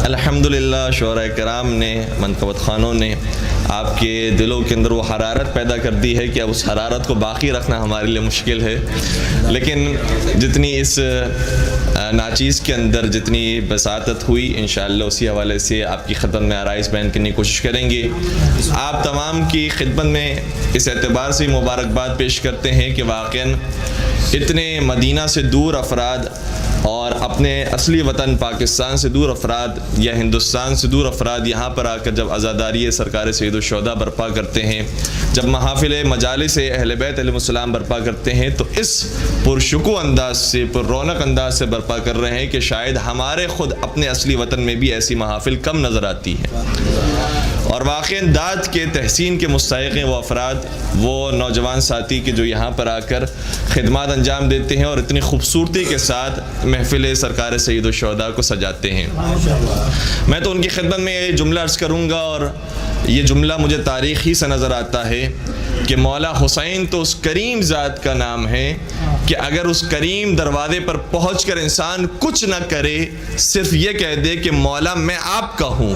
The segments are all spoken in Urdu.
الحمدللہ شعراء کرام نے، منقبت خوانوں نے آپ کے دلوں کے اندر وہ حرارت پیدا کر دی ہے کہ اب اس حرارت کو باقی رکھنا ہمارے لیے مشکل ہے، لیکن جتنی اس ناچیز کے اندر جتنی بساطت ہوئی انشاءاللہ اسی حوالے سے آپ کی خدمت میں آرائز بیان کرنے کی کوشش کریں گے۔ آپ تمام کی خدمت میں اس اعتبار سے مبارکباد پیش کرتے ہیں کہ واقعاً اتنے مدینہ سے دور افراد اور اپنے اصلی وطن پاکستان سے دور افراد یا ہندوستان سے دور افراد یہاں پر آ کر جب عزاداری سرکار سید الشہداء برپا کرتے ہیں، جب محافل مجالس اہل بیت علیہ السلام برپا کرتے ہیں، تو اس پرشکوہ انداز سے، پر رونق انداز سے برپا کر رہے ہیں کہ شاید ہمارے خود اپنے اصلی وطن میں بھی ایسی محافل کم نظر آتی ہیں۔ اور واقعاً داد کے تحسین کے مستحق ہیں وہ افراد، وہ نوجوان ساتھی کے جو یہاں پر آ کر خدمات انجام دیتے ہیں اور اتنی خوبصورتی کے ساتھ محفل سرکار سید الشہداء کو سجاتے ہیں۔ میں تو ان کی خدمت میں یہ جملہ عرض کروں گا، اور یہ جملہ مجھے تاریخ ہی سے نظر آتا ہے کہ مولا حسین تو اس کریم ذات کا نام ہے کہ اگر اس کریم دروازے پر پہنچ کر انسان کچھ نہ کرے، صرف یہ کہہ دے کہ مولا میں آپ کا ہوں،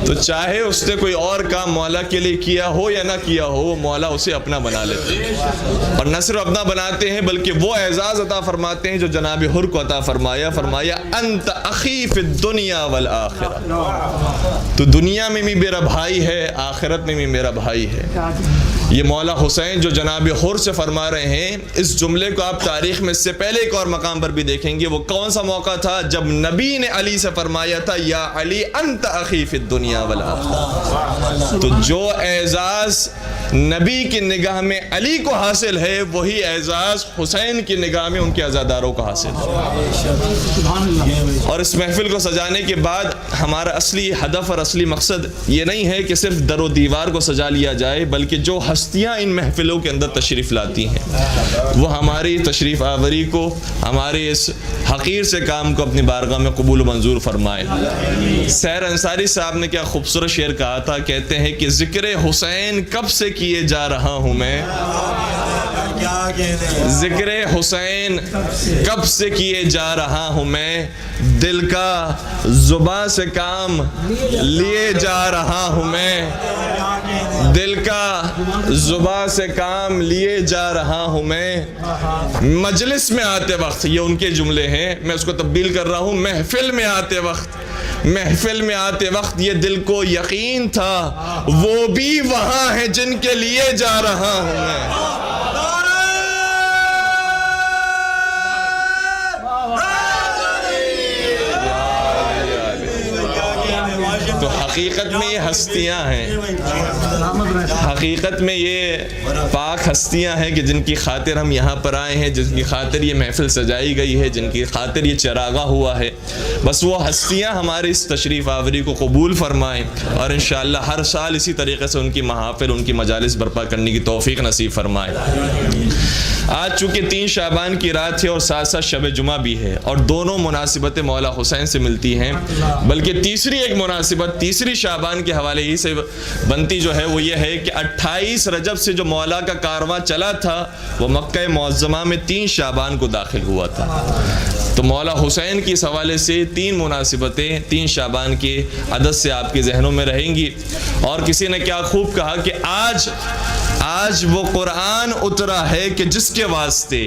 تو چاہے اس نے کوئی اور کام مولا کے لیے کیا ہو یا نہ کیا ہو، مولا اسے اپنا بنا لیتے ہیں۔ اور نہ صرف اپنا بناتے ہیں بلکہ وہ اعزاز عطا فرماتے ہیں جو جناب حر کو عطا فرمایا انت اخی فی الدنیا والآخرہ، تو دنیا میں بھی میرا بھائی ہے، آخرت میں بھی میرا بھائی ہے۔ یہ مولا حسین جو جناب حر سے فرما رہے ہیں، اس جملے کو آپ تاریخ میں اس سے پہلے ایک اور مقام پر بھی دیکھیں گے۔ وہ کون سا موقع تھا جب نبی نے علی سے فرمایا تھا یا علی انت اخی فی الدنیا والآخرہ، تو جو اعزاز نبی کی نگاہ میں علی کو حاصل ہے، وہی اعزاز حسین کی نگاہ میں ان کے عزاداروں کو حاصل ہے۔ اور اس محفل کو سجانے کے بعد ہمارا اصلی ہدف اور اصلی مقصد یہ نہیں ہے کہ صرف در و دیوار کو سجا لیا جائے، بلکہ جو ہستیاں ان محفلوں کے اندر تشریف لاتی ہیں وہ ہماری تشریف آوری کو، ہمارے اس حقیر سے کام کو اپنی بارگاہ میں قبول و منظور فرمائے۔ سحر انصاری صاحب نے کیا خوبصورت شعر کہا تھا، کہتے ہیں کہ ذکر حسین کب سے کیے جا رہا ہوں میں، ذکر حسین کب سے کیے جا رہا ہوں میں، دل کا زباں سے کام لیے جا رہا ہوں میں، دل کا زباں سے کام لیے جا رہا ہوں میں، مجلس میں آتے وقت، یہ ان کے جملے ہیں، میں اس کو تبدیل کر رہا ہوں، محفل میں آتے وقت، محفل میں آتے وقت یہ دل کو یقین تھا وہ بھی وہاں ہیں جن کے لیے جا رہا ہوں میں۔ تو حقیقت میں یہ ہستیاں ہیں، حقیقت میں یہ پاک ہستیاں ہیں کہ جن کی خاطر ہم یہاں پر آئے ہیں، جن کی خاطر یہ محفل سجائی گئی ہے، جن کی خاطر یہ چراغاں ہوا ہے۔ بس وہ ہستیاں ہمارے اس تشریف آوری کو قبول فرمائیں، اور انشاءاللہ ہر سال اسی طریقے سے ان کی محافل، ان کی مجالس برپا کرنے کی توفیق نصیب فرمائیں۔ آج چونکہ 3 شعبان کی رات ہے اور ساتھ ساتھ شب جمعہ بھی ہے، اور دونوں مناسبتیں مولا حسین سے ملتی ہیں، بلکہ تیسری ایک مناسبت تیسری شعبان کے حوالے ہی سے بنتی جو ہے وہ یہ ہے کہ 28 رجب سے جو مولا کا کارواں چلا تھا وہ مکہ معظمہ میں 3 شعبان کو داخل ہوا تھا۔ تو مولا حسین کی اس حوالے سے 3 مناسبتیں 3 شعبان کے عدد سے آپ کے ذہنوں میں رہیں گی۔ اور کسی نے کیا خوب کہا کہ آج وہ قرآن اترا ہے کہ جس کے واسطے،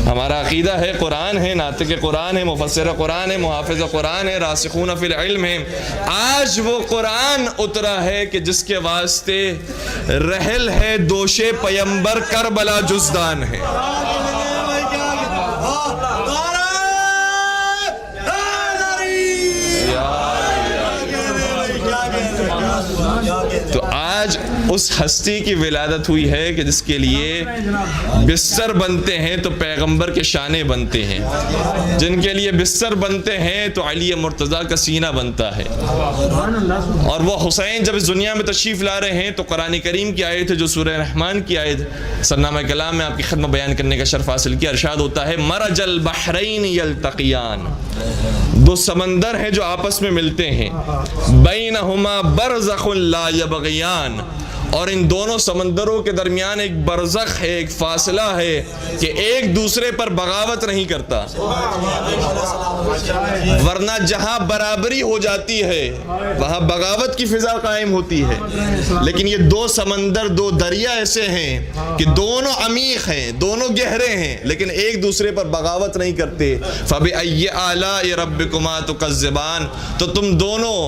ہمارا عقیدہ ہے قرآن ہے، ناطق قرآن ہے، مفسر قرآن ہے، محافظ قرآن ہے، راسخون فی العلم ہے، آج وہ قرآن اترا ہے کہ جس کے واسطے رحل ہے دوش پیمبر کربلا جزدان ہے۔ تو آج اس ہستی کی ولادت ہوئی ہے کہ جس کے لیے بستر بنتے ہیں تو پیغمبر کے شانے بنتے ہیں، جن کے لیے بستر بنتے ہیں تو علی مرتضیٰ کا سینہ بنتا ہے۔ اور وہ حسین جب اس دنیا میں تشریف لا رہے ہیں تو قرآن کریم کی آیت ہے جو سورہ رحمان کی آیت سرنامہ کلام میں آپ کی خدمت بیان کرنے کا شرف حاصل کیا۔ ارشاد ہوتا ہے مرج البحرین یلتقیان، 2 سمندر ہیں جو آپس میں ملتے ہیں، بینہما برزخ لا یبغیان، اور ان دونوں سمندروں کے درمیان ایک برزخ ہے، ایک فاصلہ ہے کہ ایک دوسرے پر بغاوت نہیں کرتا، ورنہ جہاں برابری ہو جاتی ہے وہاں بغاوت کی فضا قائم ہوتی ہے۔ لیکن یہ دو سمندر، دو دریا ایسے ہیں کہ دونوں عمیق ہیں، دونوں گہرے ہیں، لیکن ایک دوسرے پر بغاوت نہیں کرتے۔ فَبِأَيِّ آلَاءِ رَبِّكُمَا تُكَذِّبَانِ، تو تم دونوں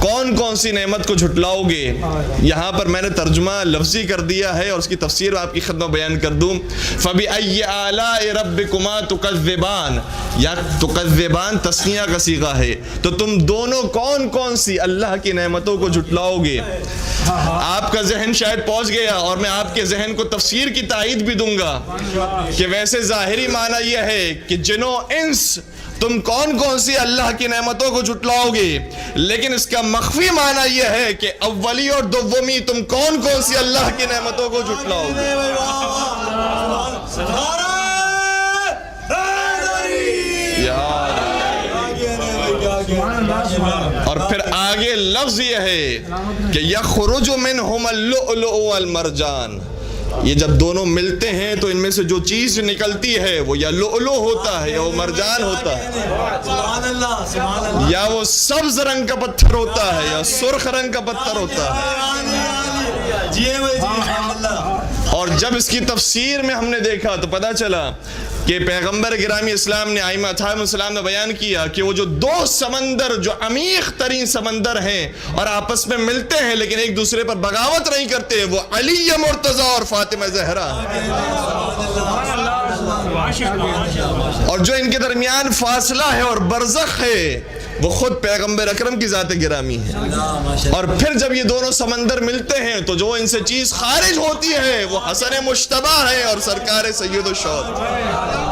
کون کون سی نعمت کو جھٹلاؤ گے؟ یہاں پر میں نے ترجمہ لفظی کر دیا ہے اور اس کی تفسیر آپ کی خدمت بیان کر دوں۔ فَبِأَيِّ آلَاءِ رَبِّكُمَا تُكَذِّبَانِ، یا تُكَذِّبَانِ تثنیہ کا صیغہ ہے، تو تم دونوں کون کون سی اللہ کی نعمتوں کو جھٹلاؤ گے؟ آپ کا ذہن شاید پہنچ گیا، اور میں آپ کے ذہن کو تفسیر کی تائید بھی دوں گا کہ ویسے ظاہری معنی یہ ہے کہ جنوں انس تم کون کون سی اللہ کی نعمتوں کو جھٹلاؤ گے، لیکن اس کا مخفی معنی یہ ہے کہ اولی اور دومی تم کون کون سی اللہ کی نعمتوں کو جھٹلاؤ گے۔ اور پھر آگے لفظ یہ ہے کہ یخرج منہم اللؤلؤ والمرجان، یہ جب دونوں ملتے ہیں تو ان میں سے جو چیز نکلتی ہے وہ یا لؤلؤ ہوتا ہے یا وہ مرجان ہوتا ہے، یا وہ سبز رنگ کا پتھر ہوتا ہے یا سرخ رنگ کا پتھر ہوتا ہے۔ اور جب اس کی تفسیر میں ہم نے دیکھا تو پتہ چلا کہ پیغمبر گرامی اسلام نے، ائمہ اصحاب السلام نے بیان کیا کہ وہ جو دو سمندر جو عمیق ترین سمندر ہیں اور آپس میں ملتے ہیں لیکن ایک دوسرے پر بغاوت نہیں کرتے، وہ علی مرتضیٰ اور فاطمہ زہرا، اور جو ان کے درمیان فاصلہ ہے اور برزخ ہے وہ خود پیغمبر اکرم کی ذات گرامی ہے۔ اور پھر جب یہ دونوں سمندر ملتے ہیں تو جو ان سے چیز خارج ہوتی ہے وہ حسن مشتبہ ہے اور سرکار سید الشہداء۔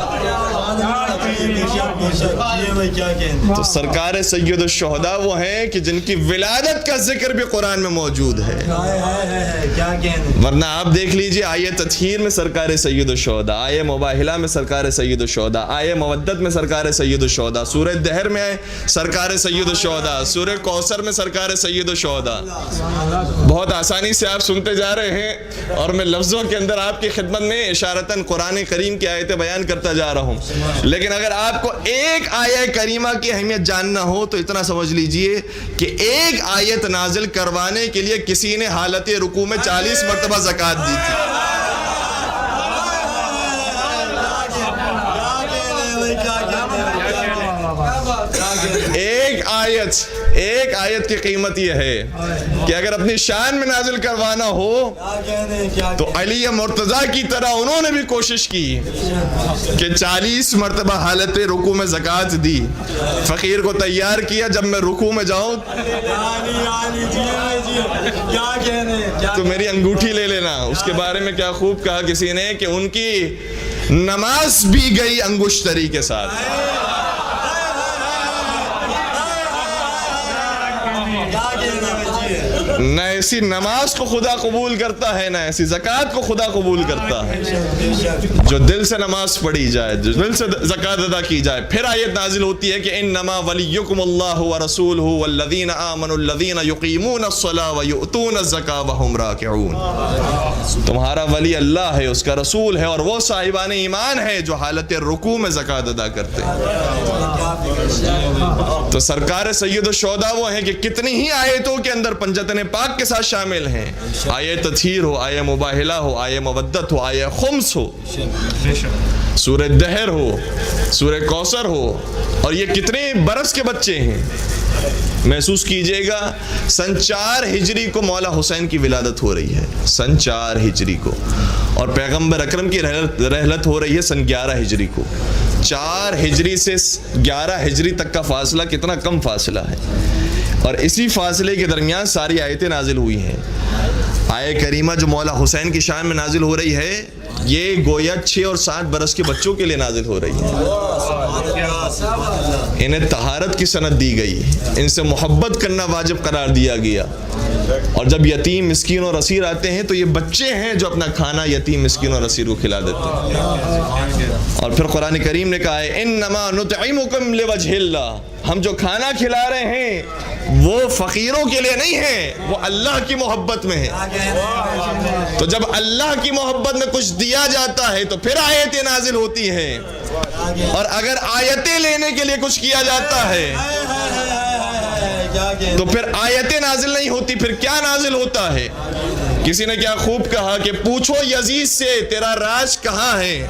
تو سرکار سید الشہداء وہ ہیں کہ جن کی ولادت کا ذکر بھی قرآن میں موجود ہے، ورنہ آپ دیکھ لیجئے آیہ تطہیر میں سرکار سید الشہداء، آیہ مباہلہ میں سرکار سید الشہداء، آیہ مودت میں سرکار سید الشہداء، سورہ دہر میں سرکار سید الشہداء، سورہ کوثر میں سرکار سید الشہداء۔ بہت آسانی سے آپ سنتے جا رہے ہیں اور میں لفظوں کے اندر آپ کی خدمت میں اشارتاً قرآن کریم کی آیتیں بیان کرتا جا رہا ہوں، لیکن اگر آپ کو ایک آیہ کریمہ کی اہمیت جاننا ہو تو اتنا سمجھ لیجئے کہ ایک آیت نازل کروانے کے لیے کسی نے حالت رکوع میں 40 مرتبہ زکوٰۃ دی تھی۔ ایک آیت کی قیمت یہ ہے کہ اگر اپنی شان میں نازل کروانا ہو تو علی مرتضیٰ کی طرح انہوں نے بھی کوشش کی کہ 40 مرتبہ حالت رکوع میں زکوٰۃ دی، فقیر کو تیار کیا جب میں رکوع میں جاؤں تو میری انگوٹھی لے لینا۔ اس کے بارے میں کیا خوب کہا کسی نے کہ ان کی نماز بھی گئی انگشتری کے ساتھ۔ نہ ایسی نماز کو خدا قبول کرتا ہے، نہ ایسی زکوٰۃ کو خدا قبول کرتا ہے جو دل سے نماز پڑھی جائے، جو دل سے زکوٰۃ ادا کی جائے۔ پھر آیت نازل ہوتی ہے کہ انما ولیکم اللہ ورسولہ والذین آمنوا الذین یقیمون الصلاۃ ویؤتون الزکاۃ وہم راکعون، تمہارا ولی اللہ ہے، اس کا رسول ہے، اور وہ صاحبان ایمان ہے جو حالت رکوع میں زکوٰۃ ادا کرتے ہیں۔ تو سرکار سید الشہداء وہ ہیں کہ کتنی ہی آیتوں کے اندر پنجتن پاک کے ساتھ شامل ہیں، آیہ تطہیر ہو، آیہ مباہلہ ہو، آیہ مودت ہو، آیہ خمس ہو، سورہ دہر ہو، سورہ کوثر ہو، اور یہ کتنے برس کے بچے ہیں۔ محسوس کیجئے گا سن 4 ہجری کو مولا حسین کی ولادت ہو رہی ہے، سن 4 ہجری کو، اور پیغمبر اکرم کی رحلت ہو رہی ہے سن 11 ہجری کو۔ 4 ہجری سے 11 ہجری تک کا فاصلہ کتنا کم فاصلہ ہے، اور اسی فاصلے کے درمیان ساری آیتیں نازل ہوئی ہیں۔ آیہ کریمہ جو مولا حسین کی شان میں نازل ہو رہی ہے یہ گویا 6 اور 7 برس کے بچوں کے لیے نازل ہو رہی ہے۔ انہیں طہارت کی سند دی گئی، ان سے محبت کرنا واجب قرار دیا گیا، اور جب یتیم مسکین اور اسیر آتے ہیں تو یہ بچے ہیں جو اپنا کھانا یتیم مسکین اور اسیر کو کھلا دیتے ہیں۔ اور پھر قرآن کریم نے کہا ہے انما نطعمکم لوجہ اللہ، ہم جو کھانا کھلا رہے ہیں وہ فقیروں کے لیے نہیں ہے، وہ اللہ کی محبت میں ہے۔ تو جب اللہ کی محبت میں کچھ دیا جاتا ہے تو پھر آیتیں نازل ہوتی ہیں، اور اگر آیتیں لینے کے لیے کچھ کیا جاتا ہے تو پھر آیتیں نازل نہیں ہوتی، پھر کیا نازل ہوتا ہے؟ کسی نے کیا خوب کہا کہ پوچھو یزید سے تیرا راز کہاں ہے،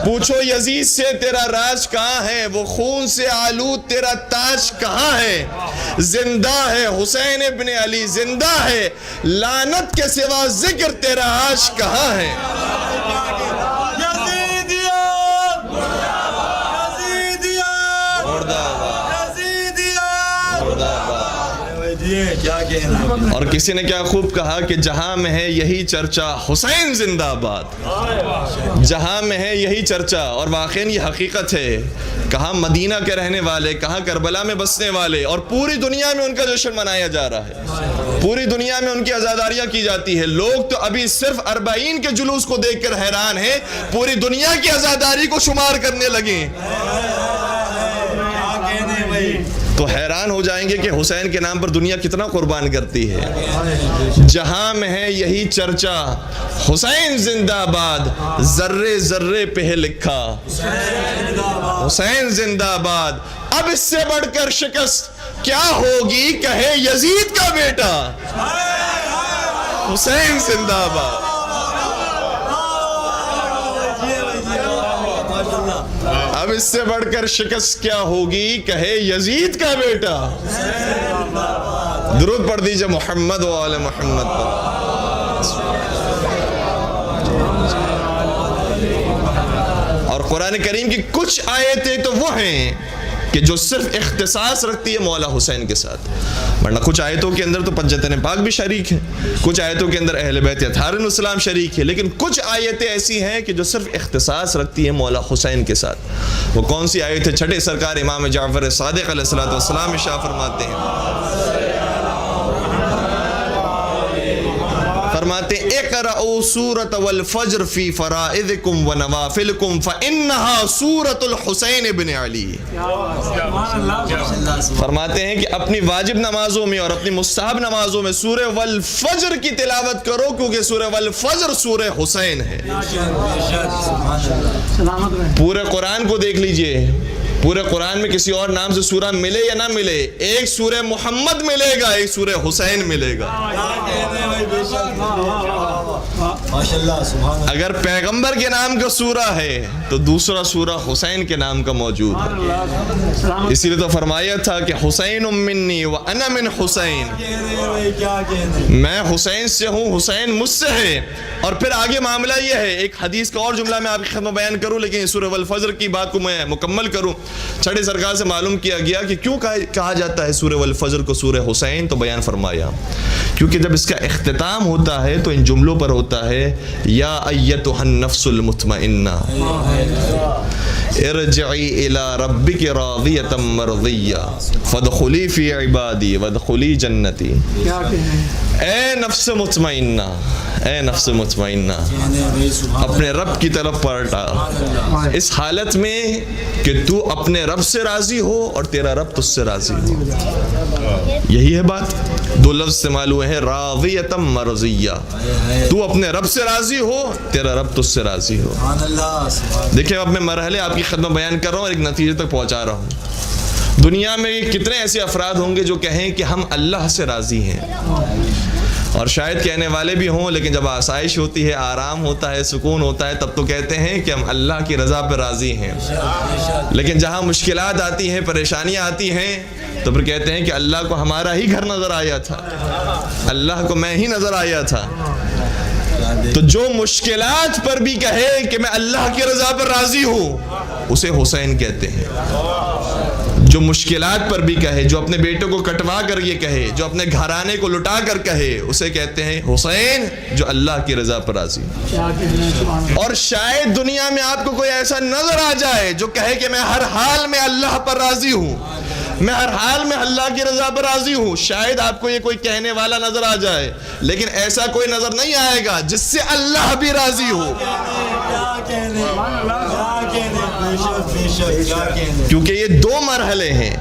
پوچھو یزید سے تیرا راز کہاں ہے، وہ خون سے آلود تیرا تاج کہاں ہے، زندہ ہے حسین ابن علی زندہ ہے، لعنت کے سوا ذکر تیرا عاش کہاں ہے۔ اور کسی نے کیا خوب کہا کہ جہاں میں ہے یہی چرچا حسین زندہ آباد، جہاں میں ہے یہی چرچا، اور واقعی یہ حقیقت ہے۔ کہاں مدینہ کے رہنے والے، کہاں کربلا میں بسنے والے، اور پوری دنیا میں ان کا جشن منایا جا رہا ہے، پوری دنیا میں ان کی عزاداریاں کی جاتی ہے۔ لوگ تو ابھی صرف 40 کے جلوس کو دیکھ کر حیران ہیں، پوری دنیا کی عزاداری کو شمار کرنے لگے تو حیران ہو جائیں گے کہ حسین کے نام پر دنیا کتنا قربان کرتی ہے۔ جہاں میں ہے یہی چرچا حسین زندہ آباد، ذرے ذرے پہ ہے لکھا حسین زندہ آباد، اب اس سے بڑھ کر شکست کیا ہوگی کہے یزید کا بیٹا، حسین زندہ آباد۔ اب اس سے بڑھ کر شکست کیا ہوگی کہے یزید کا بیٹا۔ درود پڑھ دیجئے محمد و آل محمد پر۔ اور قرآن کریم کی کچھ آیتیں تو وہ ہیں کہ جو صرف اختصاص رکھتی ہے مولا حسین کے ساتھ، ورنہ کچھ آیتوں کے اندر تو پنجتن پاک بھی شریک ہیں، کچھ آیتوں کے اندر اہل بیت اطہار علیہ السلام شریک ہے، لیکن کچھ آیتیں ایسی ہیں کہ جو صرف اختصاص رکھتی ہیں مولا حسین کے ساتھ۔ وہ کون سی آیت ہے؟ چھٹے سرکار امام جعفر صادق علیہ السلام ارشاد فرماتے ہیں اقرأوا سورة والفجر فی فرائضکم ونوافلکم فإنہا سورة الحسین بن علی۔ فرماتے ہیں کہ اپنی واجب نمازوں میں اور اپنی مستحب نمازوں میں سورہ والفجر کی تلاوت کرو، کیونکہ سورہ والفجر سورہ حسین ہے۔ پورے قرآن کو دیکھ لیجئے، پورے قرآن میں کسی اور نام سے سورہ ملے یا نہ ملے، ایک سورہ محمد ملے گا، ایک سورہ حسین ملے گا۔ اگر پیغمبر کے نام کا سورہ ہے تو دوسرا سورہ حسین کے نام کا موجود ہے۔ اسی لیے تو فرمایا تھا کہ حسین منی وانا من حسین، میں حسین سے ہوں، حسین مجھ سے ہے۔ اور پھر آگے معاملہ یہ ہے، ایک حدیث کا اور جملہ میں آپ کی خدمت بیان کروں، لیکن سورہ والفجر کی بات کو میں مکمل کروں۔ چھٹے سرکار سے معلوم کیا گیا کہ کیوں کہا جاتا ہے سورہ والفجر کو سورہ حسین، تو بیان فرمایا کیونکہ جب اس کا اختتام ہوتا ہے تو ان جملوں پر ہوتا ہے یا ایتھا النفس المطمئنہ ارجعی الی ربک راضیۃ مرضیہ فادخلی فی عبادی وادخلی جنتی۔ اے نفس مطمئنہ، اے نفس مطمئنہ، اپنے رب کی طرف پلٹا اس حالت میں کہ تو اپنے رب سے راضی ہو اور تیرا رب تجھ سے راضی ہو۔ یہی ہے بات، دو لفظ استعمال ہوئے ہیں، راضیۃ مرضیہ، تو اپنے رب سے راضی ہو، تیرا رب تجھ سے راضی ہو۔ دیکھیں اب میں مرحلے آپ کی خدمت بیان کر رہا ہوں اور ایک نتیجے تک پہنچا رہا ہوں۔ دنیا میں کتنے ایسے افراد ہوں گے جو کہیں کہ ہم اللہ سے راضی ہیں، اور شاید کہنے والے بھی ہوں، لیکن جب آسائش ہوتی ہے، آرام ہوتا ہے، سکون ہوتا ہے، تب تو کہتے ہیں کہ ہم اللہ کی رضا پر راضی ہیں۔ لیکن جہاں مشکلات آتی ہیں، پریشانیاں آتی ہیں، تو پھر کہتے ہیں کہ اللہ کو ہمارا ہی گھر نظر آیا تھا، اللہ کو میں ہی نظر آیا تھا۔ تو جو مشکلات پر بھی کہے کہ میں اللہ کی رضا پر راضی ہوں، اسے حسین کہتے ہیں۔ جو مشکلات پر بھی کہے، جو اپنے بیٹوں کو کٹوا کر یہ کہے، جو اپنے گھرانے کو لٹا کر کہے، اسے کہتے ہیں حسین جو اللہ کی رضا پر راضی۔ اور شاید دنیا میں آپ کو کوئی ایسا نظر آ جائے جو کہے کہ میں ہر حال میں اللہ پر راضی ہوں، میں ہر حال میں اللہ کی رضا پر راضی ہوں، شاید آپ کو یہ کوئی کہنے والا نظر آ جائے، لیکن ایسا کوئی نظر نہیں آئے گا جس سے اللہ بھی راضی ہو۔ کیونکہ یہ دو مرحلے ہیں.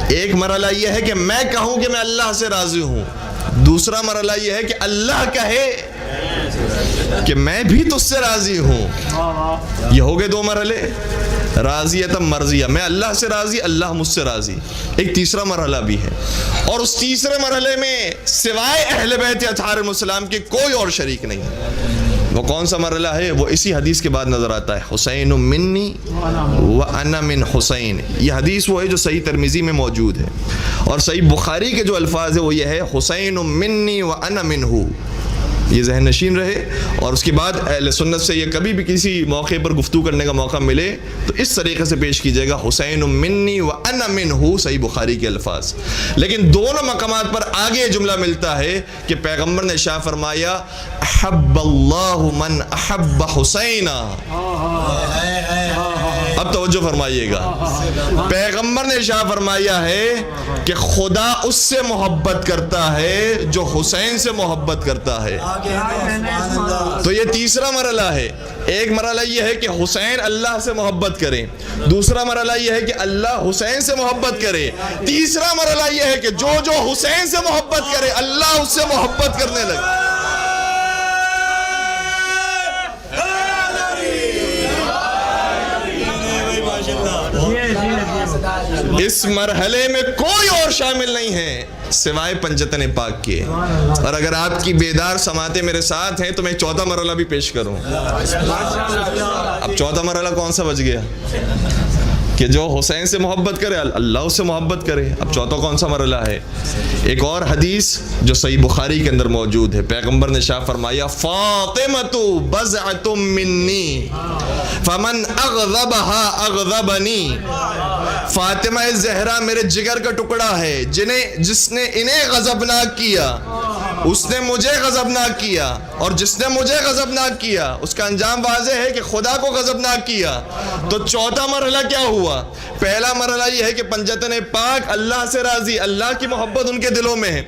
ایک مرحلہ یہ ہے کہ میں کہوں کہ میں اللہ سے راضی ہوں, دوسرا مرحلہ یہ ہے کہ اللہ کہے کہ میں بھی تجھ سے راضی ہوں. یہ ہو گئے دو مرحلے, راضیۃ مرضیہ, میں اللہ سے راضی, اللہ مجھ سے راضی. ایک تیسرا مرحلہ بھی ہے, اور اس تیسرے مرحلے میں سوائے اہل بیت اطہار السلام کے کوئی اور شریک نہیں. وہ کون سا مرحلہ ہے؟ وہ اسی حدیث کے بعد نظر آتا ہے, حسین منی وانا من حسین. یہ حدیث وہ ہے جو صحیح ترمذی میں موجود ہے, اور صحیح بخاری کے جو الفاظ ہے وہ یہ ہے, حسین منی وانا منہ. یہ ذہن نشین رہے, اور اس کے بعد اہل سنت سے یہ کبھی بھی کسی موقع پر گفتگو کرنے کا موقع ملے تو اس طریقے سے پیش کیجیے گا, حسین منی وانا منہ, صحیح بخاری کے الفاظ. لیکن دونوں مقامات پر آگے جملہ ملتا ہے کہ پیغمبر نے ارشاد فرمایا, احب اللہ من احب حسینا. اب توجہ فرمائیے گا, پیغمبر نے ارشاد فرمایا ہے کہ خدا اس سے محبت کرتا ہے جو حسین سے محبت کرتا ہے. تو یہ تیسرا مرحلہ ہے. ایک مرحلہ یہ ہے کہ حسین اللہ سے محبت کرے, دوسرا مرحلہ یہ ہے کہ اللہ حسین سے محبت کرے, تیسرا مرحلہ یہ ہے کہ جو حسین سے محبت کرے اللہ اس سے محبت کرنے لگے. اس مرحلے میں کوئی اور شامل نہیں ہے سوائے پنجتن پاک کے. اور اگر آپ کی بیدار سماعتیں میرے ساتھ ہیں تو میں چوتھا مرحلہ بھی پیش کروں. اب چوتھا مرحلہ کون سا بچ گیا؟ کہ جو حسین سے محبت کرے اللہ اس سے محبت کرے. اب چوتھا کون سا مرحلہ ہے؟ ایک اور حدیث جو صحیح بخاری کے اندر موجود ہے, پیغمبر نے ارشاد فرمایا, فاطمۃ بضعۃ منی فمن اغضبها اغضبنی. فاطمہ زہرا میرے جگر کا ٹکڑا ہے, جس نے انہیں غضبناک کیا اس نے مجھے غضبناک کیا, اور جس نے مجھے غضبناک کیا اس کا انجام واضح ہے کہ خدا کو غضبناک کیا. تو چوتھا مرحلہ کیا ہوا؟ پہلا مرحلہ یہ ہے کہ پنجتن پاک اللہ سے راضی, اللہ کی محبت ان کے دلوں میں ہے,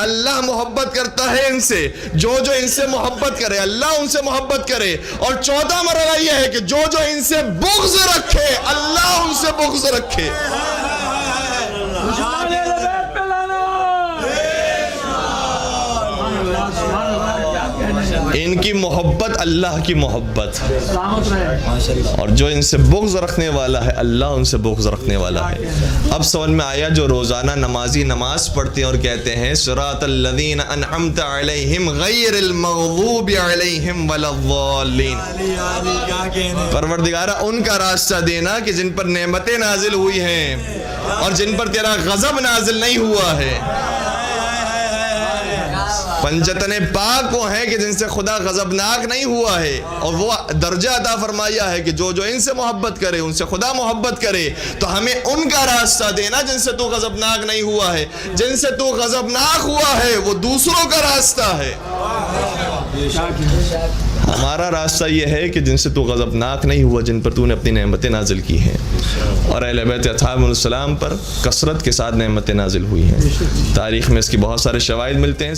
اللہ محبت کرتا ہے ان سے, جو ان سے محبت کرے اللہ ان سے محبت کرے. اور چوتھا مرحلہ یہ ہے کہ جو ان سے بغض رکھے اللہ ان سے بغض رکھے. ان کی محبت اللہ کی محبت, اور جو ان سے بغض رکھنے والا ہے اللہ ان سے بغض رکھنے والا ہے. اب سمجھ میں آیا جو روزانہ نمازی نماز پڑھتے ہیں اور کہتے ہیں صراط الذین انعمت علیہم غیر المغضوب علیہم ولا الضالین. پروردگارہ ان کا راستہ دینا کہ جن پر نعمتیں نازل ہوئی ہیں اور جن پر تیرا غضب نازل نہیں ہوا ہے. پنجتن پاک وہ ہیں کہ جن سے خدا غضبناک نہیں ہوا ہے, اور وہ درجہ عطا فرمایا ہے کہ جو ان سے محبت کرے ان سے خدا محبت کرے. تو ہمیں ان کا راستہ دینا جن سے تو غضبناک نہیں ہوا ہے. جن سے تو غضبناک ہوا ہے وہ دوسروں کا راستہ ہے. ہمارا راستہ یہ ہے کہ جن سے تو غضبناک نہیں ہوا, جن پر تو نے اپنی نعمتیں نازل کی ہیں. اور اہل بیت اطہار السلام پر کثرت کے ساتھ نعمتیں نازل ہوئی ہیں. تاریخ میں اس کی بہت سارے شواہد ملتے ہیں.